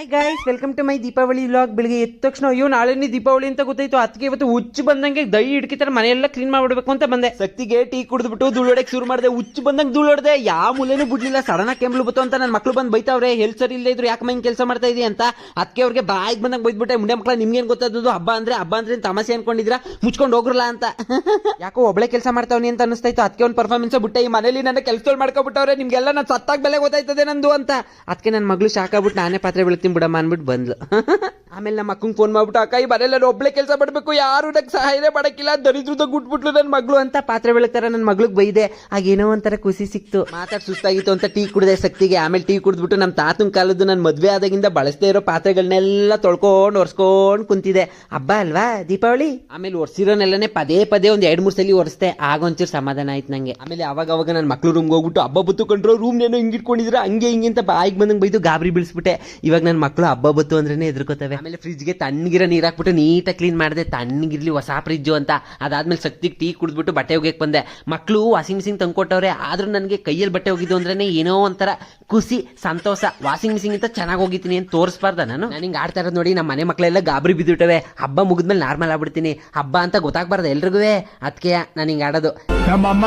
Hi guys, welcome to my Deepavali vlog. ಬೆಳಿಗ್ಗೆ ಎದ್ದ ತಕ್ಷಣ ಅಯ್ಯೋ ನಾಳೆನೇ ದೀಪಾವಳಿ ಅಂತ ಗೊತ್ತಾಯ್ತು. ಅದಕ್ಕೆ ಇವತ್ತು ಹುಚ್ಚು ಬಂದಂಗೆ ದೈ ಹಿಡ್ಕಿತಾರೆ ಮನೆಯೆಲ್ಲ ಕ್ಲೀನ್ ಮಾಡ್ಬಿಡ್ಬೇಕು ಅಂತ ಬಂದೆ. ಶಕ್ತಿಗೆ ಟೀ ಕುಡಿದ್ಬಿಟ್ಟು ಧೂಳೋಡಕ್ಕೆ ಶುರು ಮಾಡಿದೆ. ಹುಚ್ಚು ಬಂದಂಗೆ ಧೂಳೋಡ್ದೆ, ಯಾವ ಮೂಲೆನೂ ಬಿಡ್ಲಿಲ್ಲ. ಸಡನ್ ಆಗಿ ಕೆಮ್ಮಲು ಬತ್ತು ಅಂತ ನನ್ನ ಮಕ್ಳು ಬಂದು ಬೈತಾವ್ರೆ, ಹೆಲ್ತ್ ಸರಿ ಇಲ್ಲ ಇದ್ರು ಯಾಕೆ ಮೈನ್ ಕೆಲಸ ಮಾಡ್ತಾ ಇದೀಯ ಅಂತ. ಅದಕ್ಕೆ ಅವ್ರಿಗೆ ಬಾಯಿಗೆ ಬಂದಂಗೆ ಬೈದ್ಬಿಟ್ಟೆ. ಮುಂಡೆ ಮಕ್ಕಳ ನಿಮ್ಗೇನು ಗೊತ್ತಾದದು, ಹಬ್ಬ ಅಂದ್ರೆ ತಮಾಷೆ ಅನ್ಕೊಂಡಿದ್ರ, ಮುಚ್ಕೊಂಡು ಹೋಗ್ರಲ್ಲ ಅಂತ. ಯಾಕೋ ಒಬ್ಳೆ ಕೆಲಸ ಮಾಡ್ತಾವನಿ ಅಂತ ಅನಿಸ್ತಾಯ್ತು. ಅದಕ್ಕೆ ಒಂದು ಪರ್ಫಾರ್ಮೆನ್ಸ್ ಬಿಟ್ಟೆ. ಈ ಮನೇಲಿ ನನ್ನ ಕೆಲಸಗಳು ಮಾಡ್ಕೊಬಿಟ್ಟವ್ರೆ, ನಿಮ್ಗೆಲ್ಲ ನಾನು ಸತ್ತಾಗ ಬೆಲೆ ಗೊತ್ತಾಯ್ತದೆ ನಂದು ಅಂತ. ಅದಕ್ಕೆ ನನ್ನ ಮಗಳು ಶಾಕ್ ಆಗ್ಬಿಟ್ಟು ನಾನೇ ಪಾತ್ರೆ ಬೆಳಗ್ತೀನಿ ಬಿಡಮ್ಮ ಅನ್ಬಿಟ್ಟು ಬಂದ್ಲು. ಆಮೇಲೆ ನಮ್ಮ ಅಕ್ಕಂಗೆ ಫೋನ್ ಮಾಡ್ಬಿಟ್ಟು, ಅಕ್ಕ ಈ ಮನೆಯಲ್ಲ ಒಬ್ಳೆ ಕೆಲಸ ಮಾಡ್ಬೇಕು, ಯಾರು ನಂಗೆ ಸಹಾಯನೇ ಮಾಡಕ್ಕಿಲ್ಲ, ದರಿದ್ರದ ಗುಟ್ಬಿಟ್ಲು ನನ್ನ ಮಗಳು ಅಂತ ಪಾತ್ರೆ ಬೆಳಗ್ತಾರ. ನನ್ನ ಮಗಳಿಗೆ ಬೈದೆ. ಆಗೇನೋ ಒಂಥರ ಖುಷಿ ಸಿಕ್ತು. ಮಾತಾಡ್ ಸುಸ್ತಾಗಿತ್ತು ಅಂತ ಟೀ ಕುಡಿದೆ ಶಕ್ತಿಗೆ. ಆಮೇಲೆ ಟೀ ಕುಡಿದ್ಬಿಟ್ಟು ನಮ್ಮ ತಾತನ ಕಾಲದ್ದು ನನ್ನ ಮದ್ವೆ ಆದಾಗಿಂದ ಬಳಸದೇ ಇರೋ ಪಾತ್ರೆಗಳನ್ನೆಲ್ಲ ತೊಳ್ಕೊಂಡು ಒರೆಸ್ಕೊಂಡು ಕುಂತಿದೆ. ಹಬ್ಬ ಅಲ್ವಾ ದೀಪಾವಳಿ. ಆಮೇಲೆ ಒರೆಸಿರೋನೆಲ್ಲನೇ ಪದೇ ಪದೇ ಒಂದು 2-3 ಸಲ ಒರೆಸ್ದೆ. ಆಗ ಒಂಚೂರು ಸಮಾಧಾನ ಆಯ್ತು ನಂಗೆ. ಆಮೇಲೆ ಅವಾಗ ನನ್ನ ಮಕ್ಳು ರೂಮ್ಗೆ ಹೋಗ್ಬಿಟ್ಟು ಹಬ್ಬ ಬತ್ತು ಕಂಡ್ರು, ರೂಮ್ನೇನೋ ಹಿಂಗಿಟ್ಕೊಂಡಿದ್ರೆ ಹಂಗೆ ಹಿಂಗೆ ಅಂತ ಬಾಯಿಗೆ ಬಂದಂಗೆ ಬೈದು ಗಾಬರಿ ಬೀಳಿಸ್ಬಿಟ್ಟೆ. ಇವಾಗ ನನ್ನ ಮಕ್ಕಳು ಹಬ್ಬ ಬತ್ತು ಅಂದ್ರೇನೆ ಎದುರ್ಕೋತವೆ. ಆಮೇಲೆ ಫ್ರಿಜ್ಗೆ ತಣ್ಣಗಿರೋ ನೀರು ಹಾಕ್ಬಿಟ್ಟು ನೀಟಾಗಿ ಕ್ಲೀನ್ ಮಾಡಿದೆ. ತಣ್ಣಗಿರ್ಲಿ ಹೊಸ ಫ್ರಿಜ್ಜು ಅಂತ. ಅದಾದ್ಮೇಲೆ ಶಕ್ತಿಗೆ ಟೀ ಕುಡಿದ್ಬಿಟ್ಟು ಬಟ್ಟೆ ಒಗೆಯಕ್ಕೆ ಬಂದೆ. ಮಕ್ಕಳು ವಾಷಿಂಗ್ ಮಿಷಿನ್ ತಂದ್ಕೊಟ್ಟವ್ರೆ. ಆದ್ರೂ ನನಗೆ ಕೈಯಲ್ಲಿ ಬಟ್ಟೆ ಹೋಗಿದ್ದು ಅಂದ್ರೆ ಏನೋ ಒಂಥರ ಖುಷಿ, ಸಂತೋಷ. ವಾಷಿಂಗ್ ಮಿಷಿನ್ ಇಂತ ಚೆನ್ನಾಗಿ ಹೋಗಿದ್ದೀನಿ ಅಂತ ತೋರಿಸ್ಬಾರ್ದ ನಾನು ಹಿಂಗೆ ಆಡ್ತಾ ಇರೋದು ನೋಡಿ. ನಮ್ಮ ಮನೆ ಮಕ್ಕಳೆಲ್ಲ ಗಾಬರಿ ಬಿದ್ದುಬಿಟ್ಟವೆ. ಹಬ್ಬ ಮುಗಿದ್ಮೇಲೆ ನಾರ್ಮಲ್ ಆಗ್ಬಿಡ್ತೀನಿ. ಹಬ್ಬ ಅಂತ ಗೊತ್ತಾಗ್ಬಾರ್ದು ಎಲ್ರಿಗೂ. ಅದಕ್ಕೆ ನಾನು ಹಿಂಗೆ ಆಡೋದು. ನಮ್ಮಮ್ಮ